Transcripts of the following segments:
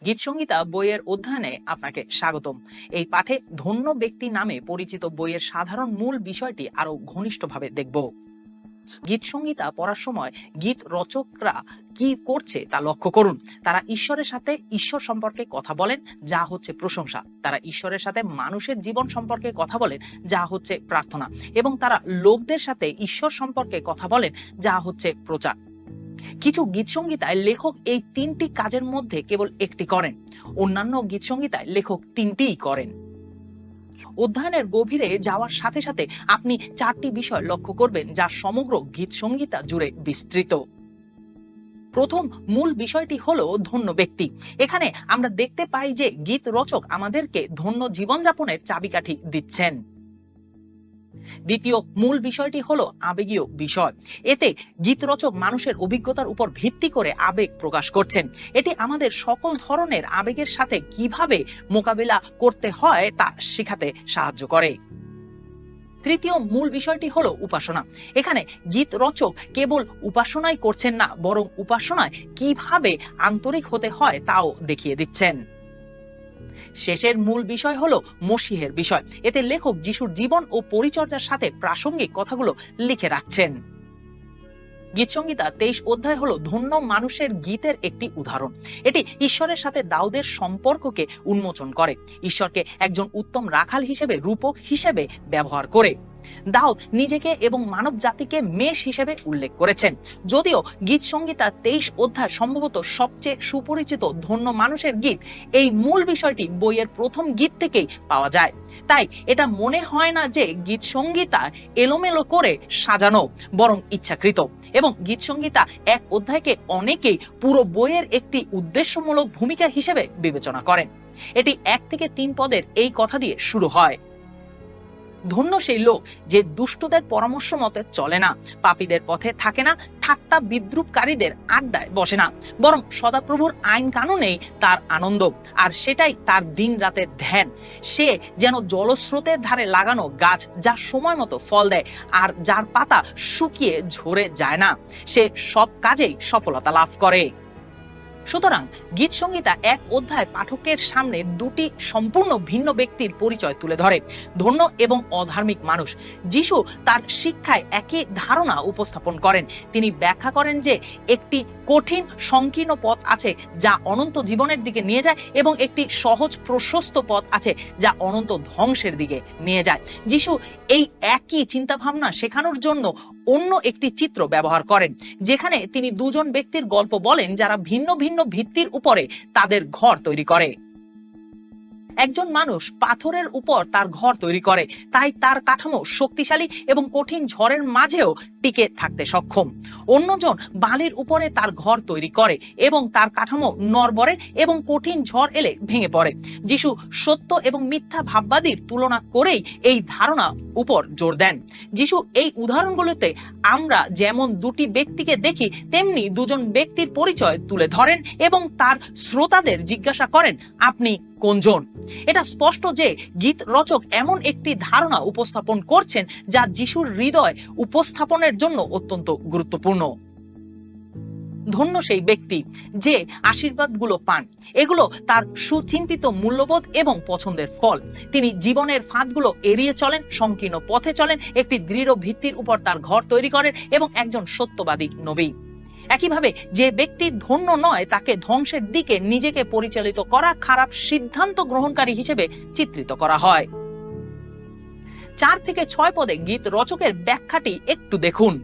গীত সংগীতা বইয়ের অধ্যয়নে আপনাকে স্বাগতম। এই পাঠে ধন্য ব্যক্তি নামে পরিচিত বইয়ের সাধারণ মূল বিষয়টি আরো ঘনিষ্ঠভাবে দেখব। গীত সংগীতা পড়ার সময় গীত রচকরা কি করছে তা লক্ষ্য করুন। তারা ঈশ্বরের সাথে ঈশ্বর সম্পর্কে কথা বলেন, যা হচ্ছে প্রশংসা। তারা ঈশ্বরের সাথে মানুষের জীবন সম্পর্কে কথা বলেন, যা হচ্ছে প্রার্থনা। এবং তারা লোকদের সাথে ঈশ্বর সম্পর্কে কথা বলেন, যা হচ্ছে প্রচার। কিছু গীত সংগীতায় লেখক এই তিনটি কাজের মধ্যে কেবল একটি করেন, অন্যান্য গীত সংগীতায় লেখক তিনটিই করেন। অধ্যয়নের গভীরে যাওয়ার সাথে সাথে আপনি চারটি বিষয় লক্ষ্য করবেন, যা সমগ্র গীত সংগীতা জুড়ে বিস্তৃত। প্রথম মূল বিষয়টি হলো ধন্য ব্যক্তি। এখানে আমরা দেখতে পাই যে গীত রচক আমাদেরকে ধন্য জীবনযাপনের চাবিকাঠি দিচ্ছেন। দ্বিতীয় মূল বিষয়টি হলো আবেগীয় বিষয়। এতে গীত রচক মানুষের অভিজ্ঞতার উপর ভিত্তি করে আবেগ প্রকাশ করছেন। এটি আমাদের সকল ধরনের আবেগের সাথে কিভাবে মোকাবিলা করতে হয় তা শেখাতে সাহায্য করে। তৃতীয় মূল বিষয়টি হলো উপাসনা। এখানে গীত রচক কেবল উপাসনাই করছেন না, বরং উপাসনায় কিভাবে আন্তরিক হতে হয় তাও দেখিয়ে দিচ্ছেন। শেষের মূল বিষয় হলো মসিহের বিষয়। এতে লেখক যিশুর জীবন ও পরিচর্যার সাথে প্রাসঙ্গিক কথাগুলো লিখে রাখছেন। গীত সংগীতা 23 অধ্যায় হলো ধন্য মানুষের গীতের একটি উদাহরণ। এটি ঈশ্বরের সাথে দাউদের সম্পর্ককে উন্মোচন করে, ঈশ্বরকে একজন উত্তম রাখাল হিসেবে, রূপক হিসেবে ব্যবহার করে। দাউদ নিজেকে এবং মানব জাতিকে মেষ হিসেবে উল্লেখ করেছেন। যদিও গীত সংগীতা 23 অধ্যায় সম্ভবত সবচেয়ে সুপরিচিত ধন্য মানুষের গীত, এই মূল বিষয়টি বইয়ের প্রথম গীত থেকেই পাওয়া যায়। তাই এটা মনে হয় না যে গীত সংগীতা এলোমেলো করে সাজানো, বরং ইচ্ছাকৃত। এবং গীত সংগীতা 1 অধ্যায়কে অনেকেই পুরো বইয়ের একটি উদ্দেশ্যমূলক ভূমিকা হিসেবে বিবেচনা করেন। এটি 1 থেকে 3 পদের এই কথা দিয়ে শুরু হয়: ধন্য সেই লোক যে দুষ্টদের পরামর্শ মতে চলে না, পাপীদের পথে থাকে না, ঠাট্টা বিদ্রুপকারীদের আড্ডায় বসে না, বরং সদাপ্রভুর আইন কানুনেই তার আনন্দ, আর সেটাই তার দিন রাতের ধ্যান। সে যেন জলস্রোতের ধারে লাগানো গাছ, যা সময় মতো ফল দেয় আর যার পাতা শুকিয়ে ঝরে যায় না। সে সব কাজেই সফলতা লাভ করে। সুতরাং গীত সংগীতা 1 অধ্যায় পাঠকের সামনে দুটি সম্পূর্ণ ভিন্ন ব্যক্তির পরিচয় তুলে ধরে: ধন্য এবং অধার্মিক মানুষ। যিশু তার শিক্ষায় একই ধারণা উপস্থাপন করেন। তিনি ব্যাখ্যা করেন যে একটি কঠিন সংকীর্ণ পথ আছে যা অনন্ত জীবনের দিকে নিয়ে যায়, এবং একটি সহজ প্রশস্ত পথ আছে যা অনন্ত ধ্বংসের দিকে নিয়ে যায়। যিশু এই একই চিন্তা ভাবনা শেখানোর জন্য অন্য একটি চিত্র ব্যবহার করেন, যেখানে তিনি দুজন ব্যক্তির গল্প বলেন যারা ভিন্ন ভিন্ন ভিত্তির উপরে তাদের ঘর তৈরি করে। একজন মানুষ পাথরের উপর তার ঘর তৈরি করে, তাই তার কাঠামো শক্তিশালী এবং কঠিন ঝড়ের মাঝেও টিকে থাকতে সক্ষম। অন্যজন বালির উপরে তার ঘর তৈরি করে এবং তার কাঠামো নড়বড়ে এবং কঠিন ঝড় এলে ভেঙে পড়ে। যিশু সত্য এবং মিথ্যা ভাববাদীর তুলনা করেই এই ধারণা উপর জোর দেন। যিশু এই উদাহরণগুলোতে আমরা যেমন দুটি ব্যক্তিকে দেখি, তেমনি দুজন ব্যক্তির পরিচয় তুলে ধরেন এবং তার শ্রোতাদের জিজ্ঞাসা করেন, আপনি কোনজন? এটা স্পষ্ট যে গীত রচক এমন একটি ধারণা উপস্থাপন করছেন যা যিশুর হৃদয় উপস্থাপনের জন্য অত্যন্ত গুরুত্বপূর্ণ। ধন্য সেই ব্যক্তি যে আশীর্বাদগুলো পান, এগুলো তার সুচিন্তিত মূল্যবোধ এবং পছন্দের ফল। তিনি জীবনের ফাঁদগুলো এড়িয়ে চলেন, সংকীর্ণ পথে চলেন, একটি দৃঢ় ভিত্তির উপর তার ঘর তৈরি করেন এবং একজন সত্যবাদী নবী। একইভাবে যে ব্যক্তি ধন্য নয়, তাকে ধ্বংসের দিকে নিজেকে পরিচালিত করা, খারাপ সিদ্ধান্ত গ্রহণকারী হিসেবে চিত্রিত করা হয়। 4 থেকে 6 পদে গীত রচকের ব্যাখ্যাটি একটু দেখুন।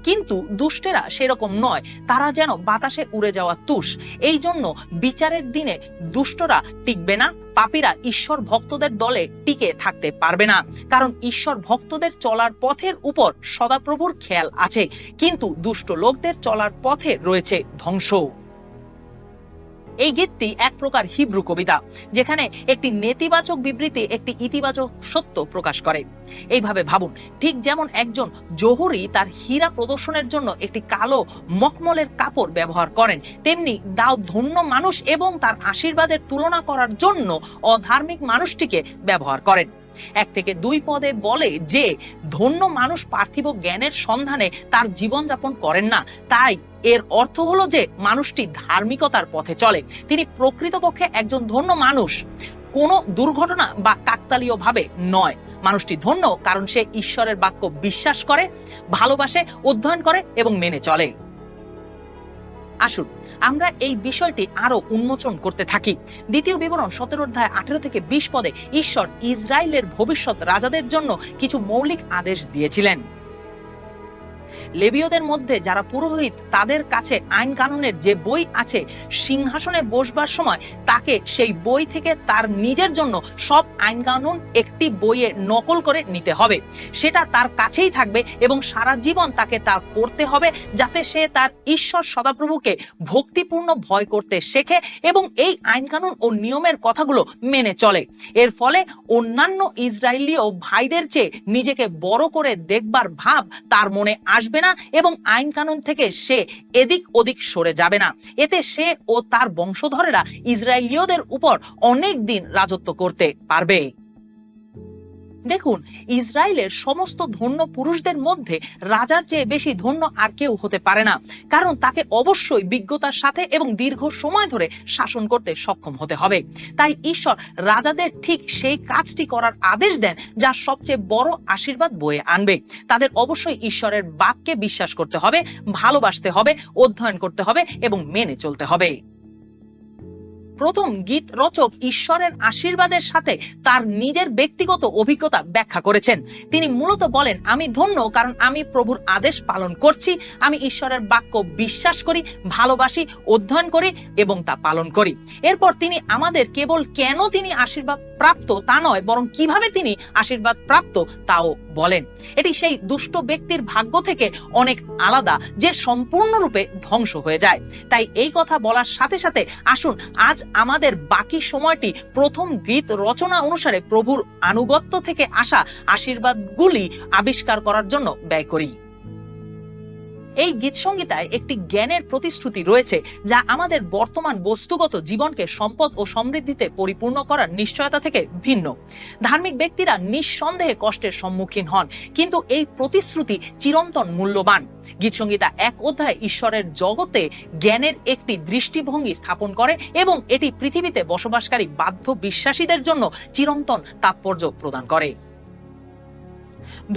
কিন্তু দুষ্টেরা সেরকম নয়, তারা যেন বাতাসে উড়ে যাওয়া তুষ। এই জন্য বিচারের দিনে দুষ্টরা টিকবে না, পাপীরা ঈশ্বর ভক্তদের দলে টিকে থাকতে পারবে না। কারণ ঈশ্বর ভক্তদের চলার পথের উপর সদাপ্রভুর খেয়াল আছে, কিন্তু দুষ্ট লোকদের চলার পথে রয়েছে ধ্বংস। এই গীতটি এক প্রকার হিব্রু কবিতা, যেখানে একটি নেতিবাচক বিবৃতি একটি ইতিবাচক সত্য প্রকাশ করে। এইভাবে ভাবুন, ঠিক যেমন একজন জহুরি তার হীরা প্রদর্শনের জন্য একটি কালো মখমলের কাপড় ব্যবহার করেন, তেমনি দাউদ ধন্য মানুষ এবং তার আশীর্বাদের তুলনা করার জন্য অধার্মিক মানুষটিকে ব্যবহার করেন। 1-2 পদে বলে যে ধন্য মানুষ পার্থিব জ্ঞানের সন্ধানে তার জীবনযাপন করেন না, তাই এর অর্থ হলো যে মানুষটি ধার্মিকতার পথে চলে। তিনি প্রকৃতপক্ষে একজন ধন্য মানুষ, কোনো দুর্ঘটনা বা কাকতালীয় ভাবে নয়। মানুষটি ধন্য কারণ সে ঈশ্বরের বাক্য বিশ্বাস করে, ভালোবাসে, অধ্যয়ন করে এবং মেনে চলে। আসুন আমরা এই বিষয়টি আরো উন্মোচন করতে থাকি। দ্বিতীয় বিবরণ 17-18 পদে ঈশ্বর ইসরায়েলের ভবিষ্যৎ রাজাদের জন্য কিছু মৌলিক আদেশ দিয়েছিলেন। লেবীয়দের মধ্যে যারা পুরোহিত, তাদের কাছে আইন কানুনের যে বই আছে, সিংহাসনে বসবার সময় তাকে সেই বই থেকে তার নিজের জন্য সব আইন কানুন একটি বইয়ে নকল করে নিতে হবে। সেটা তার কাছেই থাকবে এবং সারা জীবন তাকে তা পড়তে হবে, যাতে সে তার ঈশ্বর সদাপ্রভুকে ভক্তিপূর্ণ ভয় করতে শেখে এবং এই আইন কানুন ও নিয়মের কথাগুলো মেনে চলে। এর ফলে অন্যান্য ইসরায়েলীয় ভাইদের চেয়ে নিজেকে বড় করে দেখবার ভাব তার মনে আসবে না এবং আইন কানুন থেকে সে এদিক ওদিক সরে যাবে না। এতে সে ও তার বংশধরেরা ইসরায়েলীয়দের উপর অনেক দিন রাজত্ব করতে পারবে। দেখুন, ইসরায়েলের সমস্ত ধন্য পুরুষদের মধ্যে রাজার চেয়ে বেশি ধন্য আর কেউ হতে পারে না, কারণ তাকে অবশ্যই বিজ্ঞতার সাথে এবং দীর্ঘ সময় ধরে শাসন করতে সক্ষম হতে হবে। তাই ঈশ্বর রাজাদের ঠিক সেই কাজটি করার আদেশ দেন যা সবচেয়ে বড় আশীর্বাদ বয়ে আনবে। তাদের অবশ্যই ঈশ্বরের বাক্যে বিশ্বাস করতে হবে, ভালোবাসতে হবে, অধ্যয়ন করতে হবে এবং মেনে চলতে হবে। প্রথম গীত রচক ঈশ্বরের আশীর্বাদের সাথে তার নিজের ব্যক্তিগত অভিজ্ঞতা ব্যাখ্যা করেছেন। তিনি মূলত বলেন, আমি ধন্য কারণ আমি প্রভুর আদেশ পালন করছি, আমি ঈশ্বরের বাক্য বিশ্বাস করি, ভালোবাসি, অধ্যয়ন করি এবং তা পালন করি। এরপর তিনি আমাদের কেবল কেন তিনি আশীর্বাদ প্রাপ্ত তা নয়, বরং কিভাবে তিনি আশীর্বাদ প্রাপ্ত তাও বলেন। এটি সেই দুষ্ট ব্যক্তির ভাগ্য থেকে অনেক আলাদা যে সম্পূর্ণরূপে ধ্বংস হয়ে যায়। তাই এই কথা বলার সাথে সাথে আসুন আজ আমাদের বাকি সময়টি প্রথম গীত রচনা অনুসারে প্রভুর আনুগত্য থেকে আসা আশীর্বাদগুলি আবিষ্কার করার জন্য ব্যয় করি। এই গীত সংহিতায় একটি জ্ঞানের প্রতিশ্রুতি রয়েছে যা আমাদের বর্তমান বস্তুগত জীবনকে সম্পদ ও সমৃদ্ধিতে পরিপূর্ণ করার নিশ্চয়তা থেকে ভিন্ন। ধার্মিক ব্যক্তিরা নিঃসন্দেহে কষ্টের সম্মুখীন হন, কিন্তু এই প্রতিশ্রুতি চিরন্তন মূল্যবান। গীত সংহিতা 1 অধ্যায় ঈশ্বরের জগতে জ্ঞানের একটি দৃষ্টিভঙ্গি স্থাপন করে এবং এটি পৃথিবীতে বসবাসকারী বাধ্য বিশ্বাসীদের জন্য চিরন্তন তাৎপর্য প্রদান করে।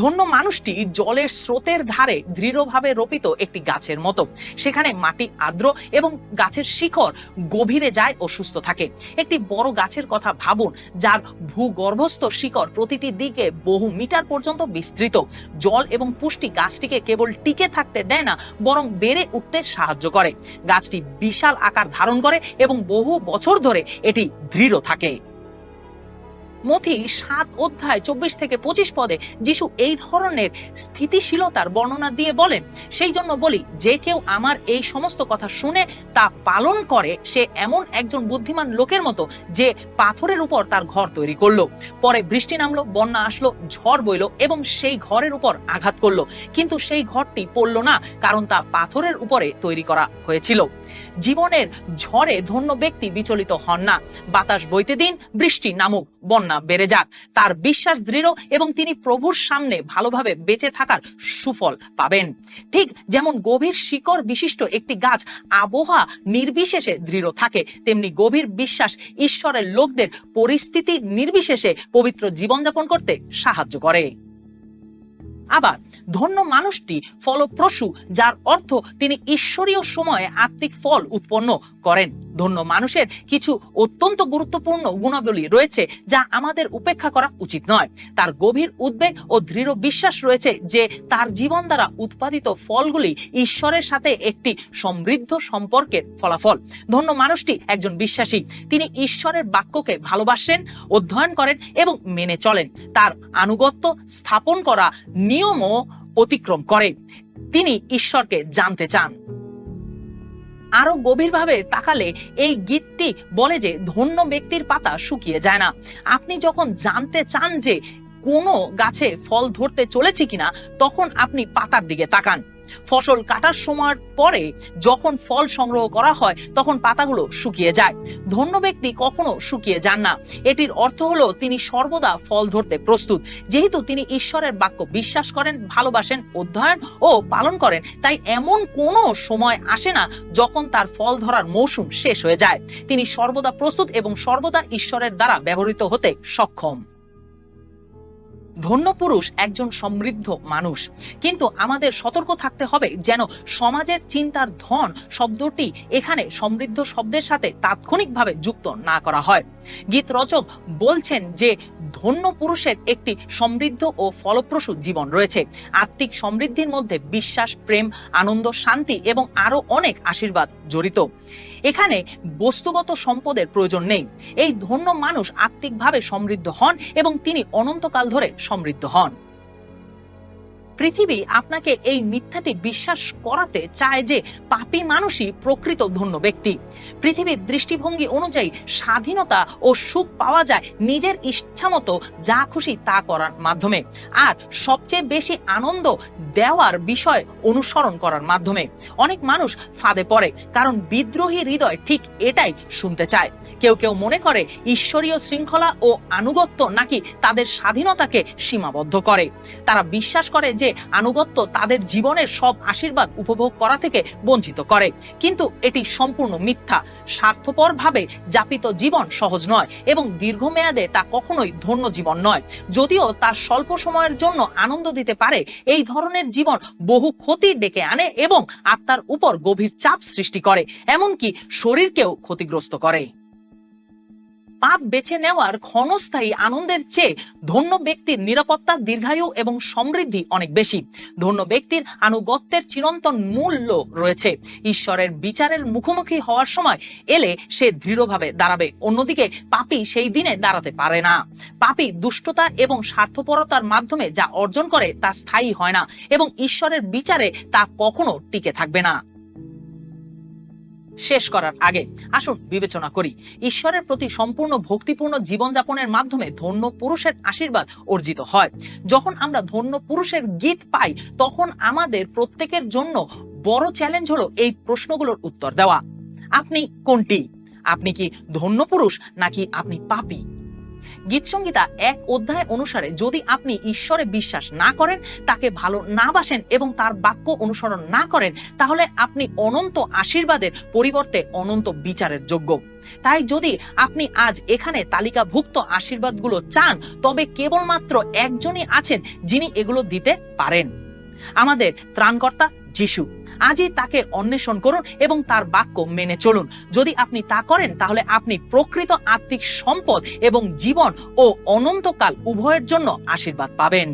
ধন্য মানুষটি জলের স্রোতের ধারে দৃঢ়ভাবে রোপিত একটি গাছের মতো। সেখানে মাটি আর্দ্র এবং গাছের শিকড় গভীরে যায় ও সুস্থ থাকে। একটি বড় গাছের কথা ভাবুন, যার ভূগর্ভস্থ শিকড় প্রতিটি দিকে বহু মিটার পর্যন্ত বিস্তৃত। জল এবং পুষ্টি গাছটিকে কেবল টিকে থাকতে দেয় না, বরং বেড়ে উঠতে সাহায্য করে। গাছটি বিশাল আকার ধারণ করে এবং বহু বছর ধরে এটি দৃঢ় থাকে। মথি 7 অধ্যায় 24-25 পদে যিশু এই ধরনের স্থিতিশীলতার বর্ণনা দিয়ে বলেন, সেই জন্য বলি, যে কেউ আমার এই সমস্ত কথা শুনে তা পালন করে সে এমন একজন বুদ্ধিমান লোকের মতো যে পাথরের উপর তার ঘর তৈরি করলো। পরে বৃষ্টি নামলো, বন্যা আসলো, ঝড় বইলো এবং সেই ঘরের উপর আঘাত করলো, কিন্তু সেই ঘরটি পড়লো না, কারণ তা পাথরের উপরে তৈরি করা হয়েছিল। জীবনের ঝড়ে ধন্য ব্যক্তি বিচলিত হন না। বাতাস বইতে দিন, বৃষ্টি নামুক, বন্যা বেড়ে যাক, তার বিশ্বাস দৃঢ় এবং তিনি প্রভুর সামনে ভালোভাবে বেঁচে থাকার সুফল পাবেন। ঠিক যেমন গভীর শিকড় বিশিষ্ট একটি গাছ আবহাওয়া নির্বিশেষে দৃঢ় থাকে, তেমনি গভীর বিশ্বাস ঈশ্বরের লোকদের পরিস্থিতি নির্বিশেষে পবিত্র জীবনযাপন করতে সাহায্য করে। আবার ধন্য মানুষটি ফলপ্রসূ, যার অর্থ তিনি ঈশ্বরীয় সময়ে আত্মিক ফল উৎপন্ন করেন। ধন্য মানুষের কিছু অত্যন্ত গুরুত্বপূর্ণ গুণাবলী রয়েছে যা আমাদের উপেক্ষা করা উচিত নয়। তার গভীর উদ্বেগ ও দৃঢ় বিশ্বাস রয়েছে যে তার জীবন দ্বারা উৎপাদিত ফলগুলি ঈশ্বরের সাথে একটি সমৃদ্ধ সম্পর্কের ফলাফল। ধন্য মানুষটি একজন বিশ্বাসী, তিনি ঈশ্বরের বাক্যকে ভালোবাসেন, অধ্যয়ন করেন এবং মেনে চলেন। তার আনুগত্য স্থাপন করা নিয়মও অতিক্রম করে। তিনি ঈশ্বরকে জানতে চান। আরো গভীরভাবে তাকালে এই গীতটি বলে যে ধন্য ব্যক্তির পাতা শুকিয়ে যায় না। আপনি যখন জানতে চান যে কোনো গাছে ফল ধরতে চলেছে কিনা, তখন আপনি পাতার দিকে তাকান। ফসল কাটার সময়ের পরে যখন ফল সংগ্রহ করা হয় তখন পাতাগুলো শুকিয়ে যায়। ধন্য ব্যক্তি কখনো শুকিয়ে যান না। এটির অর্থ হলো তিনি সর্বদা ফল ধরতে প্রস্তুত। যেহেতু তিনি ঈশ্বরের বাক্য বিশ্বাস করেন, ভালোবাসেন, অধ্যয়ন ও পালন করেন, তাই এমন কোনো সময় আসে না যখন তার ফল ধরার মৌসুম শেষ হয়ে যায়। তিনি সর্বদা প্রস্তুত এবং সর্বদা ঈশ্বরের দ্বারা ব্যবহৃত হতে সক্ষম। ধন্য পুরুষ একজন সমৃদ্ধ মানুষ, কিন্তু আমাদের সতর্ক থাকতে হবে যেন সমাজের চিন্তার ধন শব্দটি এখানে সমৃদ্ধ শব্দের সাথে তাৎক্ষণিকভাবে যুক্ত না করা হয়। গীত রচক বলছেন যে ধন্য পুরুষের একটি সমৃদ্ধ ও ফলপ্রসূ জীবন রয়েছে। আত্মিক সমৃদ্ধির মধ্যে বিশ্বাস, প্রেম, আনন্দ, শান্তি এবং আরো অনেক আশীর্বাদ জড়িত। এখানে বস্তুগত সম্পদের প্রয়োজন নেই। এই ধন্য মানুষ আত্মিকভাবে সমৃদ্ধ হন এবং তিনি অনন্তকাল ধরে সমৃদ্ধ হন। পৃথিবী আপনাকে এই মিথ্যাটি বিশ্বাস করাতে চায় যে পাপী মানুষই প্রকৃত ধন্য ব্যক্তি। পৃথিবীর দৃষ্টিভঙ্গি অনুযায়ী স্বাধীনতা ও সুখ পাওয়া যায় নিজের ইচ্ছামতো যা খুশি তা করার মাধ্যমে, আর সবচেয়ে বেশি আনন্দ দেওয়ার বিষয় অনুসরণ করার মাধ্যমে। অনেক মানুষ ফাঁদে পড়ে কারণ বিদ্রোহী হৃদয় ঠিক এটাই শুনতে চায়। কেউ কেউ মনে করে ঈশ্বরীয় শৃঙ্খলা ও আনুগত্য নাকি তাদের স্বাধীনতাকে সীমাবদ্ধ করে। তারা বিশ্বাস করে যে আনুগত্য তাদের জীবনের সব আশীর্বাদ উপভোগ করা থেকে বঞ্চিত করে, কিন্তু এটি সম্পূর্ণ মিথ্যা। স্বার্থপরভাবে যাপিত জীবন সহজ নয় এবং দীর্ঘমেয়াদে তা কখনোই ধন্য জীবন নয়। যদিও তা স্বল্প সময়ের জন্য আনন্দ দিতে পারে, এই ধরনের জীবন বহু ক্ষতি ডেকে আনে এবং আত্মার উপর গভীর চাপ সৃষ্টি করে, এমনকি শরীরকেও ক্ষতিগ্রস্ত করে। পাপ বেছে নেওয়ার ক্ষণস্থায়ী আনন্দের চেয়ে ধন্য ব্যক্তির নিরাপত্তা, দীর্ঘায়ু এবং সমৃদ্ধি অনেক বেশি। ধন্য ব্যক্তির আনুগত্যের চিরন্তন মূল্য রয়েছে। ঈশ্বরের বিচারের মুখোমুখি হওয়ার সময় এলে সে দৃঢ়ভাবে দাঁড়াবে। অন্যদিকে পাপী সেই দিনে দাঁড়াতে পারে না। পাপী দুষ্টতা এবং স্বার্থপরতার মাধ্যমে যা অর্জন করে তা স্থায়ী হয় না এবং ঈশ্বরের বিচারে তা কখনো টিকে থাকবে না। শেষ করার আগে আসুন বিবেচনা করি, ঈশ্বরের প্রতি সম্পূর্ণ ভক্তিপূর্ণ জীবনযাপনের মাধ্যমে ধন্য পুরুষের আশীর্বাদ অর্জিত হয়। যখন আমরা ধন্য পুরুষের গীত পাই তখন আমাদের প্রত্যেকের জন্য বড় চ্যালেঞ্জ হলো এই প্রশ্নগুলোর উত্তর দেওয়া। আপনি কোনটি? আপনি কি ধন্য পুরুষ নাকি আপনি পাপী? গীতসংহিতা 1 অধ্যায় অনুসারে যদি আপনি ঈশ্বরে বিশ্বাস না করেন, তাকে ভালো না বাসেন এবং তার বাক্য অনুসরণ না করেন, তাহলে আপনি অনন্ত আশীর্বাদের পরিবর্তে অনন্ত বিচারের যোগ্য। তাই যদি আপনি আজ এখানে তালিকাভুক্ত আশীর্বাদগুলো চান, তবে কেবলমাত্র একজনই আছেন যিনি এগুলো দিতে পারেন, আমাদের ত্রাণকর্তা যিশু। আজই তাকে অন্বেষণ করুন এবং তার বাক্য মেনে চলুন। যদি আপনি তা করেন তাহলে আপনি প্রকৃত আত্মিক সম্পদ এবং জীবন ও অনন্তকাল উভয়ের জন্য আশীর্বাদ পাবেন।